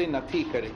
से नथी करे।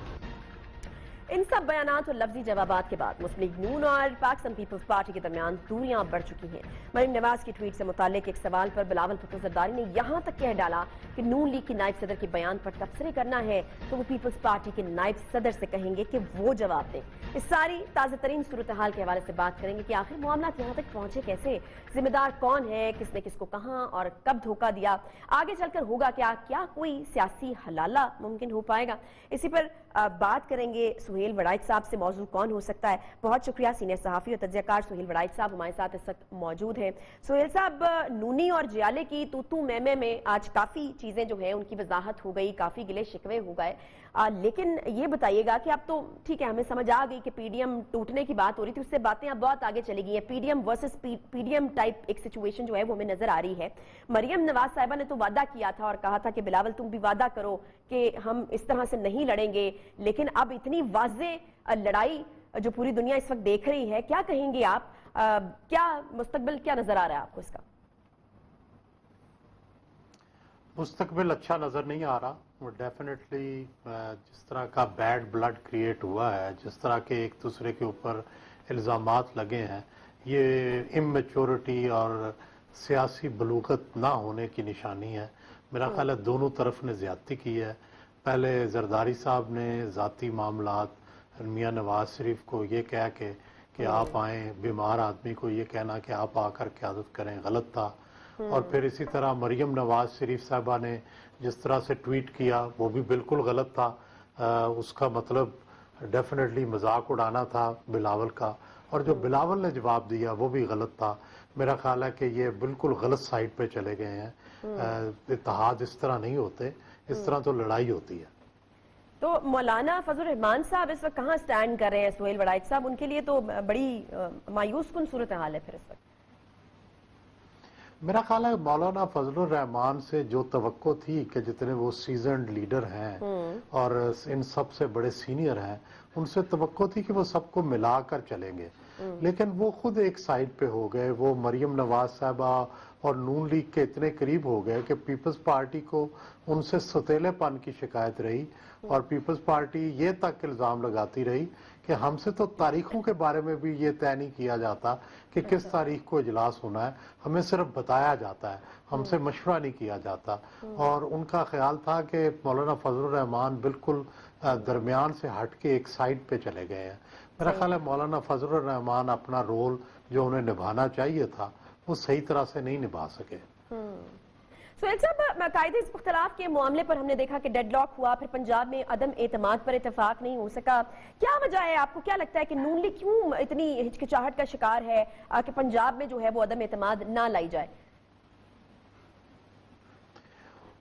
इन सब बयानात और लफ्जी जवाबात के बाद मुस्लिम लीग नून और पाकिस्तान पीपल्स पार्टी के दरमियान दूरियां बढ़ चुकी हैं। मरीम नवाज की ट्वीट से मुतालिक एक सवाल पर बिलावल भुट्टो जरदारी ने यहां तक कह डाला कि नून लीग की नायब सदर के बयान पर तबसरे करना है तो वो पीपल्स पार्टी के नायब सदर से कहेंगे कि वो जवाब दें। इस सारी ताज़ा तरीन सूरत हाल के हवाले से बात करेंगे कि आखिर मामला यहाँ तक पहुंचे कैसे, जिम्मेदार कौन है, किसने किसको कहां और कब धोखा दिया, आगे चलकर होगा क्या कोई सियासी हलाला मुमकिन हो पाएगा। इसी पर बात करेंगे सुहेल वड़ाइच साहब से। मौजूद कौन हो सकता है? बहुत शुक्रिया। सीनियर सहाफ़ी और तज्ज़ियाकार सुहेल वड़ाइच साहब हमारे साथ इस वक्त मौजूद हैं। सुहेल साहब, नूनी और जियाले की तू मैमे में आज काफ़ी चीज़ें जो हैं उनकी वजाहत हो गई, काफ़ी गिले शिकवे हो गए, लेकिन ये बताइएगा कि अब तो ठीक है, हमें समझ आ गई कि पीडीएम टूटने की बात हो रही थी, उससे बातें अब बहुत आगे चली गई हैं। पीडीएम वर्सेस पीडीएम टाइप एक सिचुएशन जो है वो हमें नजर आ रही है। मरियम नवाज साहिबा ने तो वादा किया था और कहा था कि बिलावल तुम भी वादा करो कि हम इस तरह से नहीं लड़ेंगे, लेकिन अब इतनी वाज़े लड़ाई जो पूरी दुनिया इस वक्त देख रही है, क्या कहेंगे आप? क्या मुस्तकबिल क्या नजर आ रहा है आपको इसका? मुस्तकबिल अच्छा नज़र नहीं आ रहा। वो डेफिनेटली जिस तरह का बैड ब्लड क्रिएट हुआ है, जिस तरह के एक दूसरे के ऊपर इल्ज़ामात लगे हैं, ये इमेच्योरिटी और सियासी बलूगत ना होने की निशानी है। मेरा ख्याल है दोनों तरफ ने ज़्यादती की है। पहले जरदारी साहब ने ज़ाती मामलात मियाँ नवाज शरीफ को ये कह के कि आप आएँ, बीमार आदमी को ये कहना कि आप आकर क़यादत करें, गलत था। और फिर इसी तरह मरियम नवाज शरीफ साहबा ने जिस तरह से ट्वीट किया वो भी बिल्कुल गलत था। उसका मतलब डेफिनेटली मजाक उड़ाना था बिलावल का, और जो बिलावल ने जवाब दिया वो भी गलत था। मेरा ख्याल है कि ये बिल्कुल गलत साइड पे चले गए हैं। इत्तेहाद इस तरह नहीं होते, इस तरह तो लड़ाई होती है। तो मौलाना फजल रहमान साहब इस वक्त कहाँ स्टैंड कर रहे हैं? सुहेल वड़ाइच साहब, उनके लिए तो बड़ी मायूस कुन सूरत हाल है फिर इस वक्त। मेरा ख्याल है मौलाना फजलुर रहमान से जो तवक्को थी कि जितने वो सीजनड लीडर हैं और इन सब से बड़े सीनियर हैं, उनसे तवक्को थी कि वो सबको मिलाकर चलेंगे, लेकिन वो खुद एक साइड पे हो गए। वो मरियम नवाज साहबा और नून लीग के इतने करीब हो गए कि पीपल्स पार्टी को उनसे सतीलेपन की शिकायत रही, और पीपल्स पार्टी ये तक इल्ज़ाम लगाती रही कि हमसे तो तारीखों के बारे में भी ये तय नहीं किया जाता कि किस तारीख को इजलास होना है, हमें सिर्फ बताया जाता है, हमसे मशवरा नहीं किया जाता। और उनका ख्याल था कि मौलाना फजलुर रहमान बिल्कुल दरमियान से हट के एक साइड पे चले गए हैं। मेरा ख्याल है मौलाना फजलुर रहमान अपना रोल जो उन्हें निभाना चाहिए था वो सही तरह से नहीं निभा सके। सुहेल साहब, कायदे इख्तिलाफ के मामले पर हमने देखा कि डेडलॉक हुआ, फिर पंजाब में अदम एतमाद पर इतफाक नहीं हो सका। क्या वजह है? आपको क्या लगता है कि नून लीग क्यों इतनी हिचकिचाहट का शिकार है कि पंजाब में जो है वो अदम एतमाद ना लाई जाए?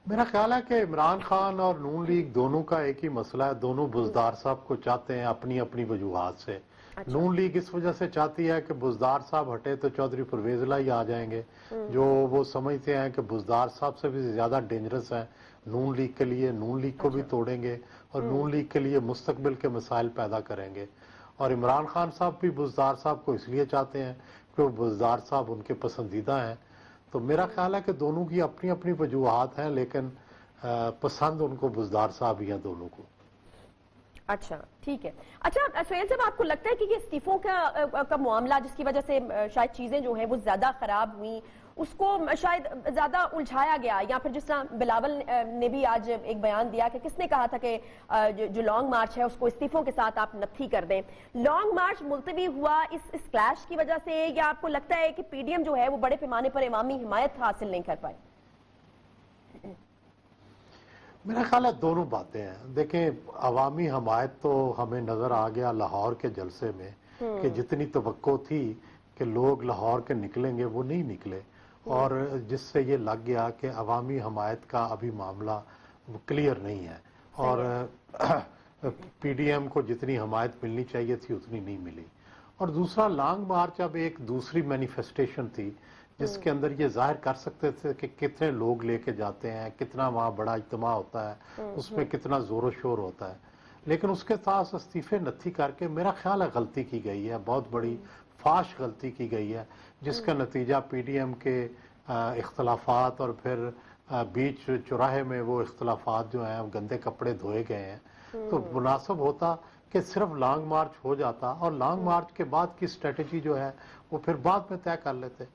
मेरा ख्याल है कि इमरान खान और नून लीग दोनों का एक ही मसला है। दोनों बुज़दार साहब को चाहते हैं अपनी अपनी वजूहात से। अच्छा। नून लीग इस वजह से चाहती है कि बुज़दार साहब हटे तो चौधरी परवेज़ इलाही आ जाएंगे, जो वो समझते हैं कि बुज़दार साहब से भी ज़्यादा डेंजरस है नून लीग के लिए। नून लीग को भी तोड़ेंगे और नून लीग के लिए मुस्तकबिल के मसाइल पैदा करेंगे। और इमरान खान साहब भी बुज़दार साहब को इसलिए चाहते हैं कि वो बुज़दार साहब उनके पसंदीदा हैं। तो मेरा ख्याल है कि दोनों की अपनी अपनी वजूहात हैं, लेकिन पसंद उनको बुज़दार साहब ही हैं दोनों को। अच्छा, ठीक है। अच्छा सुहेल साहब, आपको लगता है कि ये इस्तीफों का मामला जिसकी वजह से शायद चीजें जो हैं वो ज्यादा खराब हुई, उसको शायद ज्यादा उलझाया गया, या फिर जिस तरह बिलावल ने भी आज एक बयान दिया कि किसने कहा था कि जो लॉन्ग मार्च है उसको इस्तीफों के साथ आप नत्थी कर दें। लॉन्ग मार्च मुलतवी हुआ इस क्लैश की वजह से, या आपको लगता है कि पीडीएम जो है वो बड़े पैमाने पर इमामी हिमायत हासिल नहीं कर पाए? मेरा ख्याल है दोनों बातें हैं। देखें, अवामी हमायत तो हमें नज़र आ गया लाहौर के जलसे में कि जितनी तवक्को थी कि लोग लाहौर के निकलेंगे वो नहीं निकले, और जिससे ये लग गया कि अवामी हमायत का अभी मामला क्लियर नहीं है, और पीडीएम को जितनी हमायत मिलनी चाहिए थी उतनी नहीं मिली। और दूसरा, लॉन्ग मार्च अब एक दूसरी मैनिफेस्टेशन थी जिसके अंदर ये जाहिर कर सकते थे कि कितने लोग लेके जाते हैं, कितना वहाँ बड़ा इज्तिमा होता है, उसमें कितना जोर शोर होता है। लेकिन उसके साथ इस्तीफे नत्थी करके मेरा ख्याल है गलती की गई है, बहुत बड़ी फाश गलती की गई है, जिसका नतीजा पीडीएम के इख्तलाफात और फिर बीच चौराहे में वो इख्तलाफात जो हैं गंदे कपड़े धोए गए हैं। तो मुनासिब होता कि सिर्फ लॉन्ग मार्च हो जाता और लॉन्ग मार्च के बाद की स्ट्रेटजी जो है वो फिर बाद में तय कर लेते।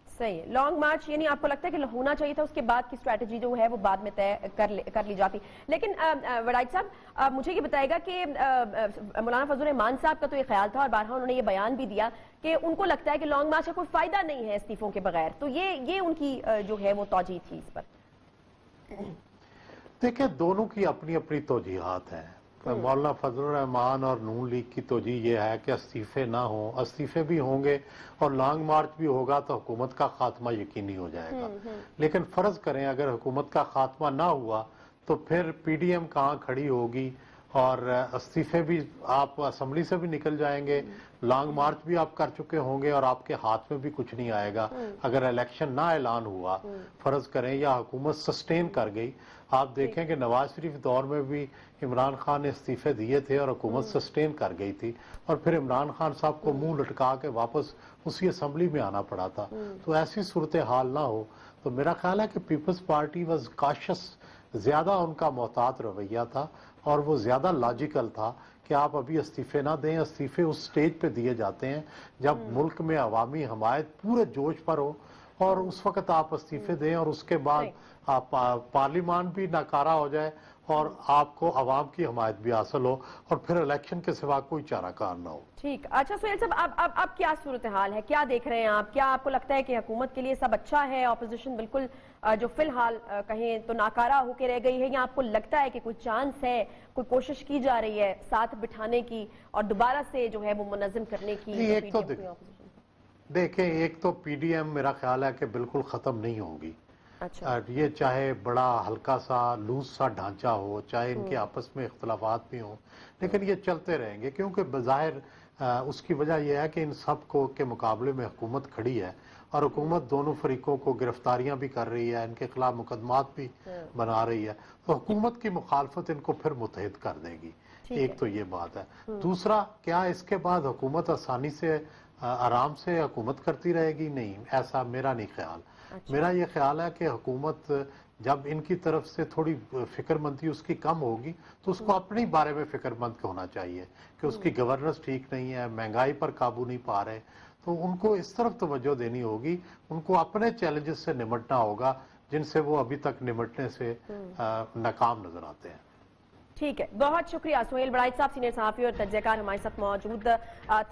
सही है, लॉन्ग मार्च यानी आपको लगता है कि होना चाहिए था, उसके बाद की स्ट्रैटेजी जो है वो बाद में तय कर ली जाती। लेकिन वड़ाइच साहब मुझे ये बताएगा कि मौलाना फजल रहमान साहब का तो ये ख्याल था और बारहा उन्होंने ये बयान भी दिया कि उनको लगता है कि लॉन्ग मार्च का कोई फायदा नहीं है इस्तीफों के बगैर, तो ये उनकी जो है वो तौजीह थी इस पर। देखिए दोनों की अपनी अपनी तौजीहात हैं। मौलाना फजल रहमान और नून लीग की तौजीह ये है कि इस्तीफे ना हो, इस्तीफे भी होंगे और लॉन्ग मार्च भी होगा तो हुकूमत का खात्मा यकीनी हो जाएगा। लेकिन फर्ज करें अगर हुकूमत का खात्मा ना हुआ तो फिर पीडीएम कहाँ खड़ी होगी और इस्तीफे भी आप असम्बली से भी निकल जाएंगे, लॉन्ग मार्च भी आप कर चुके होंगे और आपके हाथ में भी कुछ नहीं आएगा अगर इलेक्शन ना ऐलान हुआ। फर्ज करें या हुकूमत सस्टेन कर गई, आप देखें कि नवाज शरीफ दौर में भी इमरान खान ने इस्तीफे दिए थे और हुकूमत सस्टेन कर गई थी और फिर इमरान खान साहब को मुंह लटका के वापस उसी असम्बली में आना पड़ा था। तो ऐसी सूरत हाल ना हो तो मेरा ख्याल है कि पीपल्स पार्टी वॉज काशियस, ज्यादा उनका मोहतात रवैया था और वो ज्यादा लॉजिकल था कि आप अभी इस्तीफे ना दें। इस्तीफे उस स्टेज पे दिए जाते हैं जब मुल्क में अवामी हमायत पूरे जोश पर हो और उस वक्त आप इस्तीफे दें और उसके बाद आप पार्लियामान भी नाकारा हो जाए और आपको अवाम की हमायत भी हासिल हो और फिर इलेक्शन के सिवा कोई चाराकार ना हो। ठीक, अच्छा सुहेल साहब अब क्या सूरत हाल है, क्या देख रहे हैं आप? क्या आपको लगता है कि हुकूमत के लिए सब अच्छा है, ऑपोजिशन बिल्कुल जो फिलहाल कहें तो नाकारा होकर रह गई है, या आपको लगता है कि कोई चांस है, कोई कोशिश की जा रही है साथ बिठाने की और दोबारा से जो है वो मुनज़्ज़म करने की? एक तो देखें, एक तो पीडीएम मेरा ख्याल है कि बिल्कुल खत्म नहीं होगी। अच्छा। ये चाहे बड़ा हल्का सा लूज सा ढांचा हो, चाहे इनके आपस में इख्तलाफात भी हों, लेकिन ये चलते रहेंगे क्योंकि बज़ाहिर उसकी वजह यह है कि इन सब को के मुकाबले में हुकूमत खड़ी है और हुकूमत दोनों फरीकों को गिरफ्तारियां भी कर रही है, इनके खिलाफ मुकदमात भी बना रही है, तो हुकूमत की मुखालफत इनको फिर मुतहद कर देगी। एक तो ये बात है। दूसरा, क्या इसके बाद हुकूमत आसानी से आराम से हुकूमत करती रहेगी? नहीं, ऐसा मेरा नहीं ख्याल। अच्छा। मेरा ये ख्याल है कि हुकूमत जब इनकी तरफ से थोड़ी फिक्रमंदी उसकी कम होगी तो उसको अपने बारे में फिक्रमंद होना चाहिए कि उसकी गवर्नेंस ठीक नहीं है, महंगाई पर काबू नहीं पा रहे, तो उनको इस तरफ तवज्जो देनी होगी, उनको अपने चैलेंजेस से निमटना होगा जिनसे वो अभी तक निमटने से नाकाम नजर आते हैं। ठीक है, बहुत शुक्रिया सुहेल वड़ाइच साहब, सीनियर सहाफ़ी और तज्ज़ियाकार हमारे साथ मौजूद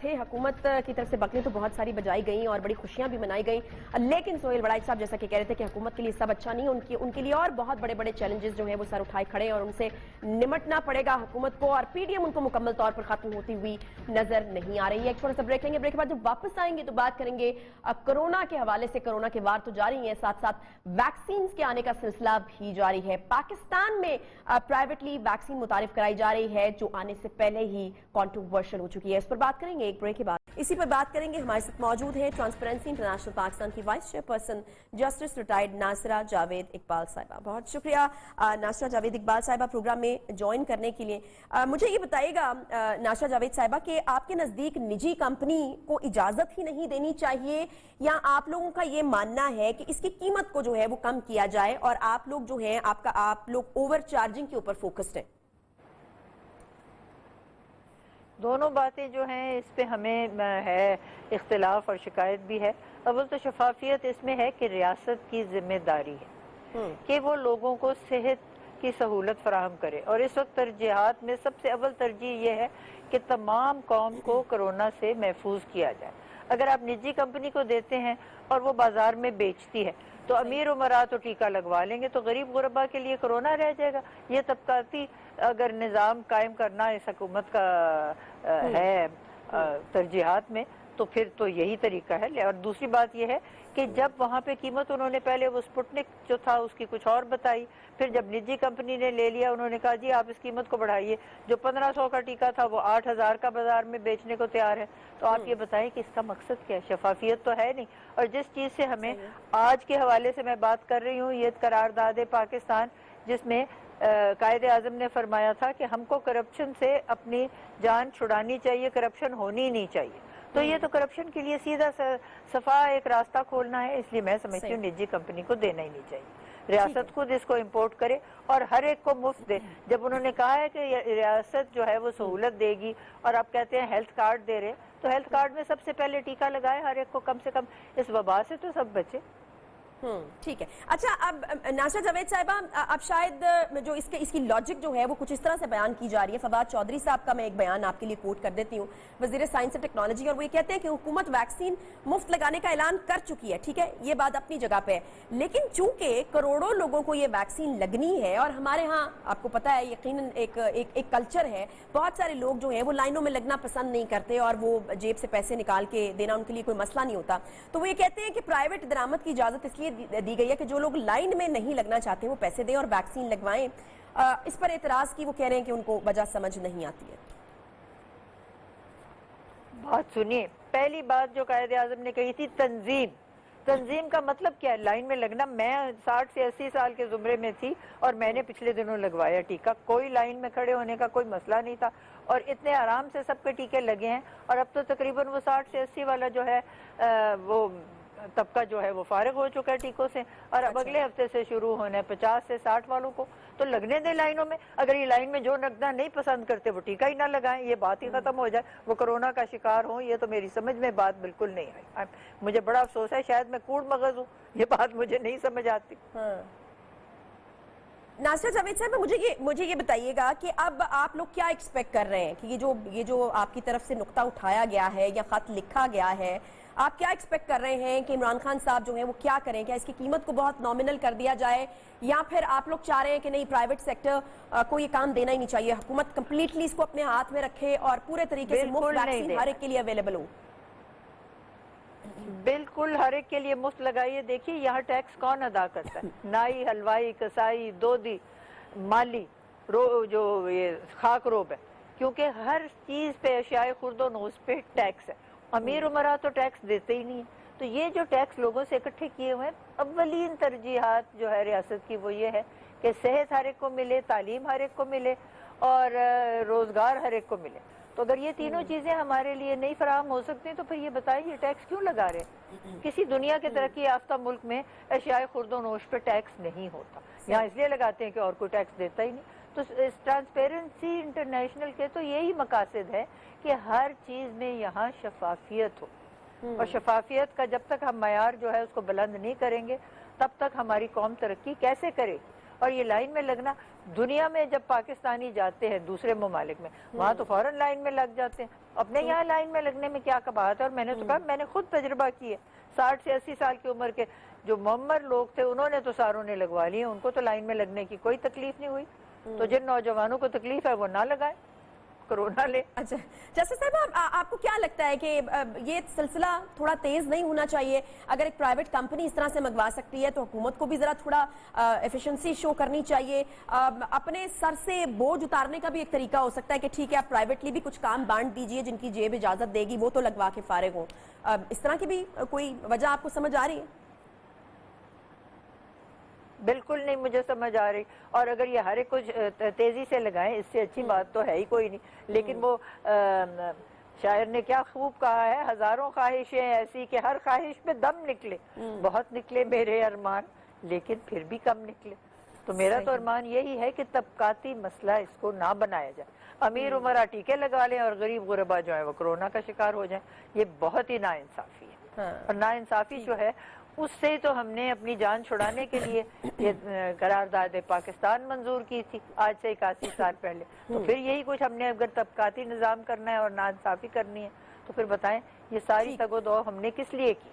थे। हुकूमत की तरफ से बकरीद तो बहुत सारी बजाई गई और बड़ी खुशियां भी मनाई गई, लेकिन सुहेल वड़ाइच साहब जैसा कि कह रहे थे कि हुकूमत के लिए सब अच्छा नहीं, उनके लिए और बहुत बड़े बड़े चैलेंजेस जो है वो सर उठाए खड़े और उनसे निमटना पड़ेगा हुकूमत को, और पीडीएम उनको मुकम्मल तौर पर खत्म होती हुई नजर नहीं आ रही है। एक थोड़ा सा ब्रेक लेंगे, ब्रेक के बाद जब वापस आएंगे तो बात करेंगे कोरोना के हवाले से। कोरोना के वार तो जारी है, साथ साथ वैक्सीन के आने का सिलसिला भी जारी है। पाकिस्तान में प्राइवेटली वैक्सीन मुतारिफ कराई जा रही है जो आने से पहले ही कॉन्ट्रोवर्शियल हो चुकी है, इस पर बात करेंगे एक ब्रेक के बाद। इसी पर बात करेंगे, हमारे साथ मौजूद है ट्रांसपेरेंसी इंटरनेशनल पाकिस्तान की vice chairperson justice retired Nasira Javed Iqbal साहिबा। बहुत शुक्रिया नासिरा जावेद इकबाल साहिबा प्रोग्राम में ज्वाइन करने के लिए। मुझे ये बताइएगा नासिरा जावेद साहिबा कि आपके नजदीक निजी कंपनी को इजाजत ही नहीं देनी चाहिए, या आप लोगों का ये मानना है कि इसकी कीमत को जो है वो कम किया जाए और आप लोग जो है आप लोग ओवर चार्जिंग के ऊपर फोकस्ड हैं? दोनों बातें जो हैं इस पे हमें है इख्तिलाफ और शिकायत भी है। अव्वल तो शफाफियत इसमें है कि रियासत की जिम्मेदारी है कि वो लोगों को सेहत की सहूलत फराहम करे, और इस वक्त तरजीहात में सबसे अव्वल तरजीह ये है कि तमाम कौम को कोरोना से महफूज किया जाए। अगर आप निजी कंपनी को देते हैं और वो बाजार में बेचती है तो अमीर उमरा तो टीका लगवा लेंगे, तो गरीब गुरबा के लिए कोरोना रह जाएगा। ये तबकाती अगर निज़ाम कायम करना इस हुकूमत का है तरजीहात में, तो फिर तो यही तरीका है। और दूसरी बात यह है कि जब वहाँ पे कीमत उन्होंने पहले वो स्पुतनिक जो था उसकी कुछ और बताई, फिर जब निजी कंपनी ने ले लिया उन्होंने कहा जी आप इस कीमत को बढ़ाइए, जो 1500 का टीका था वो 8000 का बाजार में बेचने को तैयार है। तो आप ये बताएं कि इसका मकसद क्या है? शफाफियत तो है नहीं। और जिस चीज़ से हमें आज के हवाले से मैं बात कर रही हूँ, ये करारदाद पाकिस्तान जिसमें कायद आज़म ने फरमाया था कि हमको करप्शन से अपनी जान छुड़ानी चाहिए, करप्शन होनी नहीं चाहिए। तो ये तो करप्शन के लिए सीधा सफा एक रास्ता खोलना है, इसलिए मैं समझती हूँ निजी कंपनी को देना ही नहीं चाहिए। रियासत खुद इसको इंपोर्ट करे और हर एक को मुफ्त दे। जब उन्होंने कहा है कि रियासत जो है वो सहूलत देगी और आप कहते हैं हेल्थ कार्ड दे रहे, तो हेल्थ कार्ड में सबसे पहले टीका लगाए हर एक को, कम से कम इस वबा से तो सब बचे। ठीक है। अच्छा, अब नासरा जावेद साहिबा, अब शायद जो इसकी लॉजिक जो है वो कुछ इस तरह से बयान की जा रही है। फवाद चौधरी साहब का मैं एक बयान आपके लिए कोट कर देती हूँ, वजीर साइंस एंड टेक्नोलॉजी, और वो ये कहते हैं कि हुकूमत वैक्सीन मुफ्त लगाने का ऐलान कर चुकी है। ठीक है, ये बात अपनी जगह पे है, लेकिन चूंकि करोड़ों लोगों को ये वैक्सीन लगनी है और हमारे यहाँ आपको पता है यकीनन एक कल्चर है, बहुत सारे लोग जो है वो लाइनों में लगना पसंद नहीं करते और वो जेब से पैसे निकाल के देना उनके लिए कोई मसला नहीं होता। तो वो ये कहते हैं कि प्राइवेट दरामद की इजाजत इसलिए दी गई है कि जो लोग लाइन में नहीं लगना चाहते वो पैसे दें और वैक्सीन लगवाएं। इस पर एतराज की वो कह रहे हैं कि उनको वजह समझ नहीं आती है। बात सुनिए, पहली बात जो कायदे आज़म ने कही थी, तंजीम का मतलब क्या है? लाइन में लगना। मैं 60 से 80 साल के जुमरे में थी और मैंने पिछले दिनों लगवाया टीका, कोई लाइन में खड़े होने का कोई मसला नहीं था और इतने आराम से सबके टीके लगे हैं। और अब तो तकरीबन वो 60 से 80 वाला जो है वो तबका जो है वो फारिग हो चुका है टीकों से, और अब अगले हफ्ते से शुरू होना है 50 से 60 वालों को। तो लगने दे लाइनों में। अगर ये लाइन में जो लगना नहीं पसंद करते वो टीका ही ना लगाएं, ये बात ही खत्म हो जाए, वो कोरोना का शिकार हो। ये तो मेरी समझ में बात बिल्कुल नहीं आई। मुझे बड़ा अफसोस है, शायद मैं कूड़ मगज हूँ, ये बात मुझे नहीं समझ आती। नासरा जावेद साहब, मुझे ये बताइएगा कि अब आप लोग क्या एक्सपेक्ट कर रहे हैं कि ये जो आपकी तरफ से नुक्ता उठाया गया है या खत लिखा गया है, आप क्या एक्सपेक्ट कर रहे हैं कि इमरान खान साहब जो हैं वो क्या करें? क्या इसकी कीमत को बहुत नॉमिनल कर दिया जाए, या फिर आप लोग चाह रहे हैं कि नहीं, प्राइवेट सेक्टर को ये काम देना ही नहीं चाहिए, हुकूमत कंप्लीटली इसको अपने हाथ में रखे और पूरे तरीके से मुफ्त वैक्सीन हर एक के लिए अवेलेबल हो? बिल्कुल हर एक के लिए मुफ्त लगाइए। देखिए यहाँ टैक्स कौन अदा करता है? नाई, हलवाई, कसाई, दोदी, माली, जो ये खाक रोब है, क्योंकि हर चीज पे अशियाए खुर्दो नोस पे टैक्स है। अमीर उमरा तो टैक्स देते ही नहीं है। तो ये जो टैक्स लोगों से इकट्ठे किए हुए हैं, अव्वलीन तरजीहात जो है रियासत की वो ये है कि सेहत हर एक को मिले, तालीम हर एक को मिले और रोजगार हर एक को मिले। तो अगर ये तीनों चीजें हमारे लिए नहीं फराहम हो सकती तो फिर ये बताइए टैक्स क्यों लगा रहे? किसी दुनिया के तरक्की याफ्ता मुल्क में अशियाए खुर्दो नोश पे टैक्स नहीं होता, यहाँ इसलिए लगाते हैं कि और कोई टैक्स देता ही नहीं। तो इस ट्रांसपेरेंसी इंटरनेशनल के तो यही मकासद है कि हर चीज में यहाँ शफाफियत हो, और शफाफियत का जब तक हम मयार जो है उसको बुलंद नहीं करेंगे तब तक हमारी कौम तरक्की कैसे करे? और ये लाइन में लगना, दुनिया में जब पाकिस्तानी जाते हैं दूसरे ममालिक में, वहाँ तो फौरन लाइन में लग जाते हैं। अपने यहाँ लाइन में लगने में क्या कबाहत है? और मैंने तो कहा, मैंने खुद तजुर्बा की है। 60 से 80 साल की उम्र के जो मुअम्मर लोग थे उन्होंने तो सारों ने लगवा लिए, उनको तो लाइन में लगने की कोई तकलीफ नहीं हुई। तो जिन नौजवानों को तकलीफ है वो ना लगाए, कोरोना ले। अच्छा जस्टिस साहब, आपको क्या लगता है कि ये सिलसिला थोड़ा तेज नहीं होना चाहिए? अगर एक प्राइवेट कंपनी इस तरह से मंगवा सकती है तो हुकूमत को भी जरा थोड़ा एफिशिएंसी शो करनी चाहिए। अपने सर से बोझ उतारने का भी एक तरीका हो सकता है कि ठीक है आप प्राइवेटली भी कुछ काम बांट दीजिए, जिनकी जेब इजाजत देगी वो तो लगवा के फारिग हो। इस तरह की भी कोई वजह आपको समझ आ रही है? बिल्कुल नहीं मुझे समझ आ रही। और अगर ये हर एक कुछ तेजी से लगाएं, इससे अच्छी बात तो है ही कोई नहीं। लेकिन वो शायर ने क्या खूब कहा है, हजारों ख्वाहिशें ऐसी कि हर ख्वाहिश पे दम निकले, बहुत निकले मेरे अरमान लेकिन फिर भी कम निकले। तो मेरा तो अरमान यही है कि तबकाती मसला इसको ना बनाया जाए। अमीर उमरा टीके लगा लें और गरीब गुरबा जो है वो कोरोना का शिकार हो जाए। ये बहुत ही नाइंसाफी है। और नाइंसाफी जो है उससे ही तो हमने अपनी जान छुड़ाने के लिए ये करारदाद पाकिस्तान मंजूर की थी आज से 81 साल पहले। तो फिर यही कुछ हमने अगर तबकाती निज़ाम करना है और नाइंसाफी करनी है तो फिर बताएं ये सारी तगोदो हमने किस लिए की?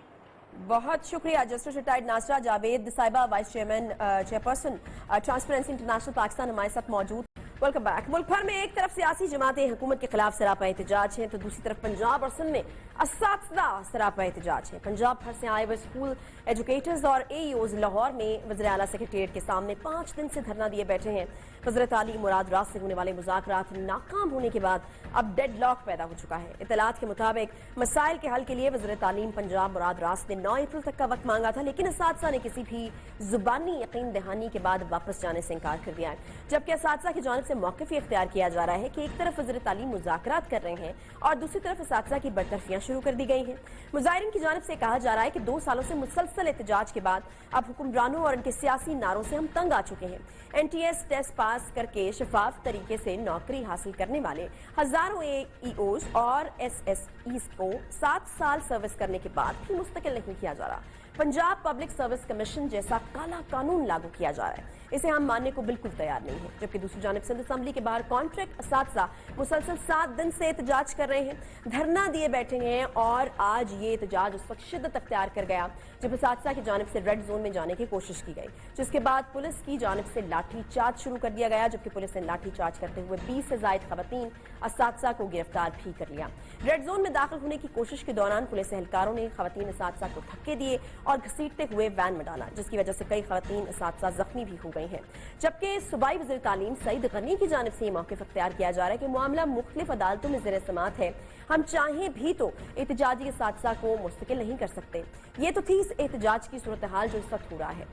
बहुत शुक्रिया जस्टिस रिटायर्ड नासरा जावेद साहिबा, vice chairperson transparency international Pakistan, हमारे साथ मौजूद। Welcome back. मुल्क भर में एक तरफ सियासी जमातें हुकूमत के खिलाफ सरापा एहतजाज हैं तो दूसरी तरफ पंजाब और सिंध में असातिज़ा सरापा एहतजाज है। पंजाब भर से आए हुए स्कूल एजुकेटर्स और AEOs लाहौर में वज़ीर आला सेक्रेटेरिएट के सामने 5 दिन से धरना दिए बैठे हैं। वज़ीर तालीम मुराद राज से होने वाले मुज़ाकरात नाकाम होने के बाद अब डेडलॉक पैदा हो चुका है। इत्तलात के मुताबिक मसाइल के हल के लिए वज़ीर तालीम पंजाब मुराद राज ने 9 अप्रैल तक का वक्त मांगा था, लेकिन असातिज़ा ने किसी भी जुबानी यकीन दहानी के बाद वापस जाने से इनकार कर दिया है। जबकि असातिज़ा की जानिब से से मौक़िफ़ इख्तियार किया जा रहा है कि एक तरफ वज़ीर तालीम मुज़ाकरात कर रहे हैं और दूसरी तरफ असातिज़ा की बरतरफियाँ शुरू कर दी गई हैं। मुज़ाहिरीन की जानिब से कहा जा रहा है कि 2 सालों से मुसलसल एहतजाज के बाद अब हुक्मरानों और उनके सियासी नारों से हम तंग आ चुके हैं। NTS टेस्ट पास करके शफाफ तरीके से नौकरी हासिल करने वाले हजारों AEOs और SSEs को 7 साल सर्विस करने के बाद भी मुस्तकिल नहीं किया जा रहा। पंजाब पब्लिक सर्विस कमीशन जैसा काला कानून लागू किया जा रहा है, इसे हम मानने को बिल्कुल तैयार नहीं है। जबकि दूसरी जानिब सिंध असेंबली के बाहर कॉन्ट्रैक्ट असातिज़ा मुसलसल 7 दिन से एहतजाज कर रहे हैं, धरना दिए बैठे हैं और आज ये एहतजाज उस वक्त शिद्दत अख्तियार कर गया जब असातिज़ा की जानिब से रेड जोन में जाने की कोशिश की गई, जिसके बाद पुलिस की जानिब से लाठी चार्ज शुरू कर दिया गया। जबकि पुलिस ने लाठी चार्ज करते हुए 20 से ज़ायद खवातीन असातिज़ा को गिरफ्तार भी कर लिया। रेड जोन में दाखिल होने की कोशिश के दौरान पुलिस एहलकारों ने खवातीन असातिज़ा को धक्के दिए और घसीटते हुए वैन में डाला, जिसकी वजह से कई खवातीन असातिज़ा जख्मी भी हो गई हैं। जबकि सूबाई वज़ीर तालीम सईद गनी की जानिब से ये मौक़िफ़ इख्तियार किया जा रहा है कि मामला मुख्तलिफ अदालतों में ज़ेर समाअत है, हम चाहें भी तो एहतजाजी असातिज़ा को मुस्तकिल नहीं कर सकते। ये तो थी इस एहतजाज की सूरत हाल जो इस वक्त हो रहा है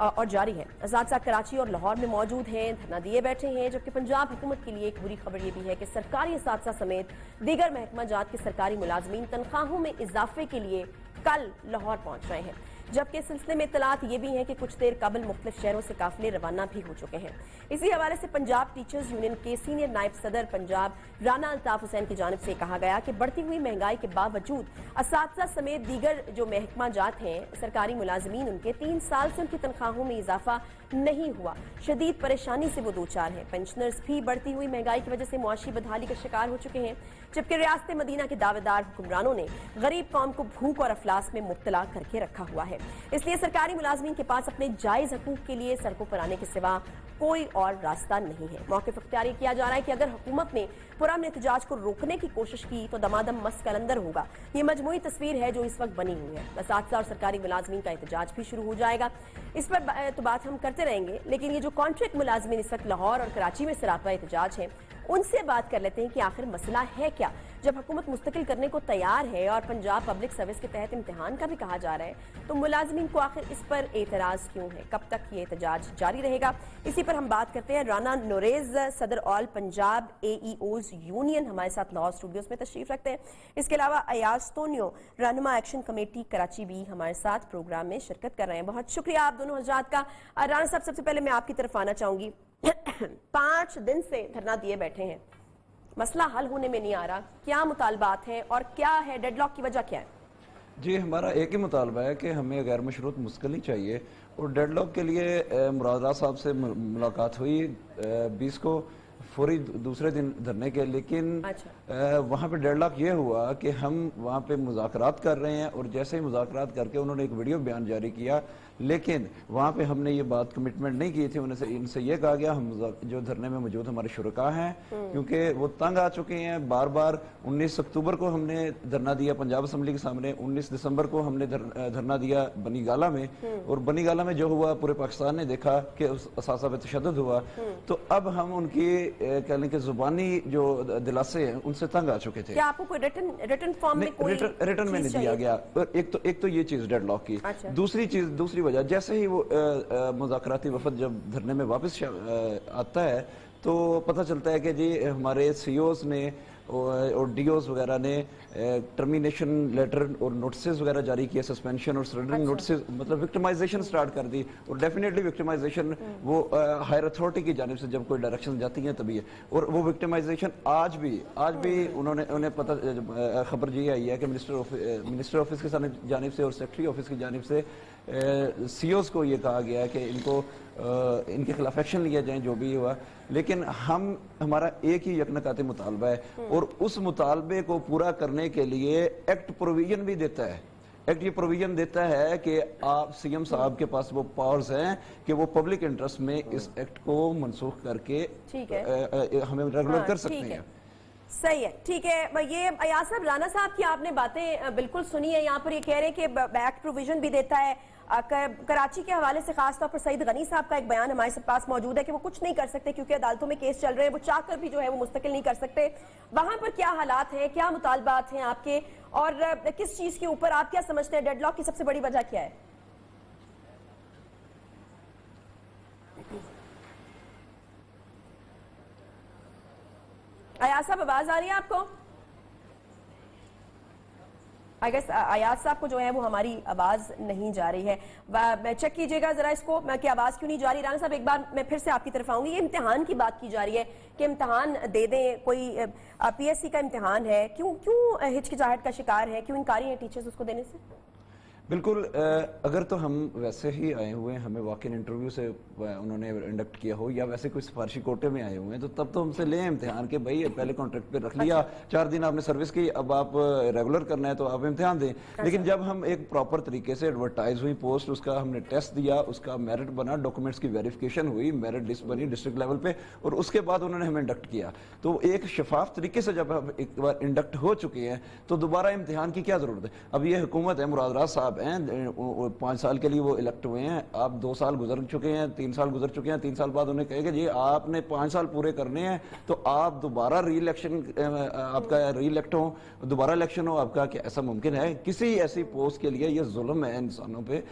और जारी है। असातिज़ा कराची और लाहौर में मौजूद हैं, धरना दिए बैठे हैं। जबकि पंजाब हुकूमत के लिए एक बुरी खबर यह भी है कि सरकारी असातिज़ा समेत दीगर महकमा जात के सरकारी मुलाजमीन तनख्वाहों में इजाफे के लिए कल लाहौर पहुंच रहे हैं। जबकि इस सिलसिले में इत्तलात ये भी हैं कि कुछ देर कबल मुख्तलिफ शहरों से काफिले रवाना भी हो चुके हैं। इसी हवाले से पंजाब टीचर्स यूनियन के सीनियर नायब सदर पंजाब राना अल्ताफ हुसैन की जानिब से कहा गया कि बढ़ती हुई महंगाई के बावजूद असातिज़ा समेत दीगर जो महकमा जात हैं सरकारी मुलाजमीन, उनके 3 साल से उनकी तनख्वाहों में इजाफा नहीं हुआ, शदीद परेशानी से वो दो चार हैं। पेंशनर्स भी बढ़ती हुई महंगाई की वजह से मुआशी बदहाली का शिकार हो चुके हैं। जबकि रियासत मदीना के दावेदार हुक्मरानों ने गरीब कौम को भूख और अफलास में मुब्तला करके रखा हुआ है। इसलिए सरकारी मुलाजमीन के पास अपने जायज हकूक के लिए सड़कों पर आने के सिवा कोई और रास्ता नहीं है। मौक़िफ़ इख्तियार किया जा रहा है कि अगर हुकूमत ने पुरअमन एहतजाज को रोकने की कोशिश की तो दमादम मस कलंदर होगा। ये मजमूई तस्वीर है जो इस वक्त बनी हुई है। असातिज़ा और सरकारी मुलाजमीन का एहतजाज भी शुरू हो जाएगा। इस पर तो बात हम करते रहेंगे, लेकिन ये जो कॉन्ट्रैक्ट मुलाजमीन इस वक्त लाहौर और कराची में सरापा एहतजाज है, उनसे बात कर लेते हैं कि आखिर मसला है क्या। जब हुकूमत मुस्तकिल करने को तैयार है और पंजाब पब्लिक सर्विस के तहत इम्तिहान का भी कहा जा रहा है, तो मुलाजमीन को आखिर इस पर एतराज़ क्यों है, कब तक ये एहतजाज जारी रहेगा, इसी पर हम बात करते हैं। राना नोरेज सदर ऑल पंजाब AEOs यूनियन हमारे साथ लाहौर स्टूडियोज में तशरीफ रखते हैं। इसके अलावा अयाज तोनियो रहनुमा एक्शन कमेटी कराची भी हमारे साथ प्रोग्राम में शिरकत कर रहे हैं। बहुत शुक्रिया आप दोनों हजरात का। राना साहब, सबसे पहले मैं आपकी तरफ आना चाहूंगी। 5 दिन से धरना दिए बैठे हैं, मसला हल होने में नहीं आ रहा, क्या मुतालबात हैं और क्या है डेडलॉक की वजह क्या है? जी, हमारा एक ही मुतालबा है कि हमें गैर मशरूत मुस्तकिली चाहिए और डेडलॉक के लिए मुराद साहब से मुलाकात हुई 20 को फौरी दूसरे दिन धरने के, लेकिन वहाँ पे डेडलॉक ये हुआ कि हम वहाँ पे मुज़ाकरात कर रहे हैं और जैसे ही मुज़ाकरात करके उन्होंने एक वीडियो बयान जारी किया, लेकिन वहाँ पे हमने ये बात कमिटमेंट नहीं की थी। उनसे इनसे ये कहा गया हम जो धरने में मौजूद हमारे शुरका हैं, क्योंकि वो तंग आ चुके हैं। बार बार 19 अक्टूबर को हमने धरना दिया पंजाब असम्बली के सामने, 19 दिसंबर को हमने धरना दिया बनी गाला में, और बनी गाला में जो हुआ पूरे पाकिस्तान ने देखा कि उस असासा पे तशद्दुद हुआ। तो अब हम उनकी कह लें कि जुबानी जो दिलासे हैं उनसे तंग आ चुके थे। क्या आपको कोई रिटन फॉर्म में कोई रिटन में नहीं दिया गया। एक तो ये चीज डेडलॉक की। दूसरी वजह, जैसे ही वो मुज़ाकराती वफद जब धरने में वापस आता है तो पता चलता है कि जी हमारे CEOs ने और DOs वगैरह ने टर्मिनेशन लेटर और नोटिस वगैरह जारी किए, सस्पेंशन और सरेंडरिंग नोटिस, मतलब विक्टिमाइजेशन स्टार्ट कर दी। और डेफिनेटली विक्टिमाइजेशन वो हायर अथॉरिटी की जानिब से जब कोई डायरेक्शन जाती हैं तभी है। और वो विक्टिमाइजेशन आज भी उन्हें पता, खबर ये आई है कि मिनिस्टर ऑफिस की जानिब से और सेक्रेटरी ऑफिस की जानिब से CEOs को ये कहा गया है कि इनके खिलाफ एक्शन लिया जाए जो भी हुआ। लेकिन हमारा एक ही यकनकाती मुतालबा है और उस मुतालबे को पूरा करने के लिए एक्ट प्रोविजन भी देता है। एक्ट ये प्रोविजन देता है कि आप CM साहब के पास वो पावर्स हैं कि वो पब्लिक इंटरेस्ट में इस एक्ट को मनसूख करके हमें रेगुलर कर सकते हैं। सही है, ठीक है। ये अयाज साहब, राना साहब की आपने बातें बिल्कुल सुनी है। यहाँ पर ये कह रहे हैं कि एक्ट प्रोविजन भी देता है। कराची के हवाले से खासतौर पर सईद गनी साहब का एक बयान हमारे पास मौजूद है कि वो कुछ नहीं कर सकते क्योंकि अदालतों में केस चल रहे हैं, वो चाहकर भी जो है वो मुस्तकिल नहीं कर सकते। वहां पर क्या हालात हैं, क्या मुतालबात हैं आपके, और किस चीज के ऊपर आप क्या समझते हैं डेडलॉक की सबसे बड़ी वजह क्या है? अयाज साहब आवाज आ रही है आपको? आई गेस अयाज साहब को जो है वो हमारी आवाज नहीं जा रही है। चेक कीजिएगा जरा इसको कि आवाज क्यों नहीं जा रही। राना साहब एक बार मैं फिर से आपकी तरफ आऊंगी। ये इम्तिहान की बात की जा रही है कि इम्तिहान दे दें, कोई पीएससी का इम्तिहान है, क्यों हिचकिचाहट का शिकार है, क्यों इनकारी हैं टीचर्स उसको देने से? बिल्कुल, अगर तो हम वैसे ही आए हुए हैं, हमें वॉक-इन इंटरव्यू से उन्होंने इंडक्ट किया हो, या वैसे कोई सिफारशी कोटे में आए हुए हैं, तो तब तो हमसे लें इम्तिहान के भाई पहले कॉन्ट्रैक्ट पे रख लिया, 4 दिन आपने सर्विस की, अब आप रेगुलर करना है तो आप इम्तिहान दें। लेकिन जब हम एक प्रॉपर तरीके से एडवर्टाइज हुई पोस्ट, उसका हमने टेस्ट दिया, उसका मेरिट बना, डॉक्यूमेंट्स की वेरिफिकेशन हुई, मेरिट लिस्ट बनी डिस्ट्रिक्ट लेवल पे, और उसके बाद उन्होंने हमें इंडक्ट किया। तो एक शफाफ तरीके से जब हम एक बार इंडक्ट हो चुके हैं तो दोबारा इम्तिहान की क्या जरूरत है? अब ये हुकूमत है, मुराद राज साहब हैं, 5 साल के लिए वो इलेक्ट हुए हैं, आप 2 साल गुजर चुके हैं, 3 साल गुजर चुके हैं, 3 साल बाद उन्हें कहेगा जी आपने 5 साल पूरे करने हैं, तो आप दोबारा री-इलेक्शन, आपका री-इलेक्ट हो, दोबारा इलेक्शन हो आपका, क्या ऐसा मुमकिन है? किसी ऐसी पोस्ट के लिए ये जुल्म है इंसानों पे,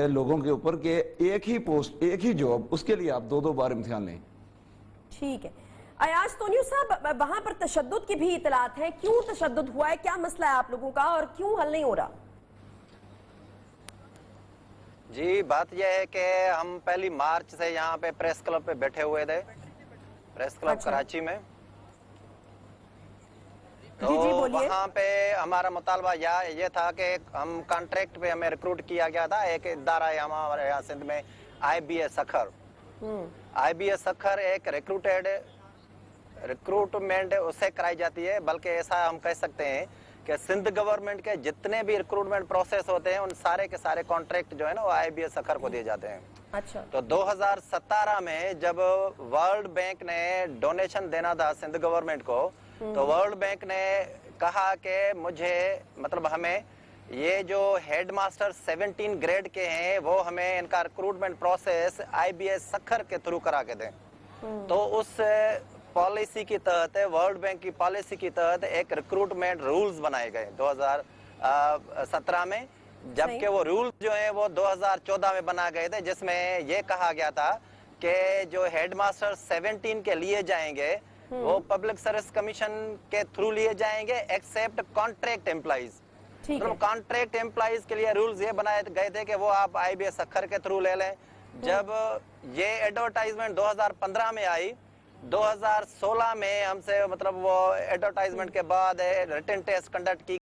लोगों के ऊपर, कि एक ही पोस्ट, एक ही जॉब, उसके लिए आप 2-2 बार इम्तिहान लें। ठीक है अयाज तोन्यू साहब, वहां पर तशद्दुद की भी इतलात है, क्यों तशद्दुद हुआ है, क्या मसला है आप लोगों का और क्यों हल नहीं हो रहा? जी, बात यह है कि हम पहली मार्च से यहाँ पे प्रेस क्लब पे बैठे हुए थे, प्रेस क्लब कराची में। तो वहाँ पे हमारा मुतालबा ये था कि हम कॉन्ट्रैक्ट पे हमें रिक्रूट किया गया था। एक इदारा है हमारे यहाँ सिंध में, IBA सखर। IBA सखर एक रिक्रूटमेंट उससे कराई जाती है, बल्कि ऐसा हम कह सकते हैं कि सिंध गवर्नमेंट के जितने भी रिक्रूटमेंट प्रोसेस होते हैं उन सारे के सारे कॉन्ट्रैक्ट जो है ना वो IBA सखर को दिए जाते हैं। अच्छा। तो 2017 में जब वर्ल्ड बैंक ने डोनेशन देना था सिंध गवर्नमेंट को, तो वर्ल्ड बैंक ने कहा कि मुझे, मतलब हमें ये जो हेडमास्टर 17 ग्रेड के हैं वो हमें इनका रिक्रूटमेंट प्रोसेस IBA सखर के थ्रू करा के दें। तो उस पॉलिसी की तहत, वर्ल्ड बैंक की पॉलिसी की तहत एक रिक्रूटमेंट रूल्स बनाए गए 2017 में, जबकि वो रूल्स जो है वो 2014 में बना गए थे, जिसमें ये कहा गया था कि जो हेडमास्टर 17 के लिए जाएंगे वो पब्लिक सर्विस कमीशन के थ्रू लिए जाएंगे, एक्सेप्ट कॉन्ट्रैक्ट एम्प्लॉइज। तो कॉन्ट्रैक्ट एम्प्लॉइज के लिए रूल्स ये बनाए गए थे कि वो आप IBA सखर के थ्रू ले लें। जब ये एडवर्टाइजमेंट 2015 में आई, 2016 में हमसे, मतलब वो एडवर्टाइजमेंट के बाद रिटन टेस्ट कंडक्ट की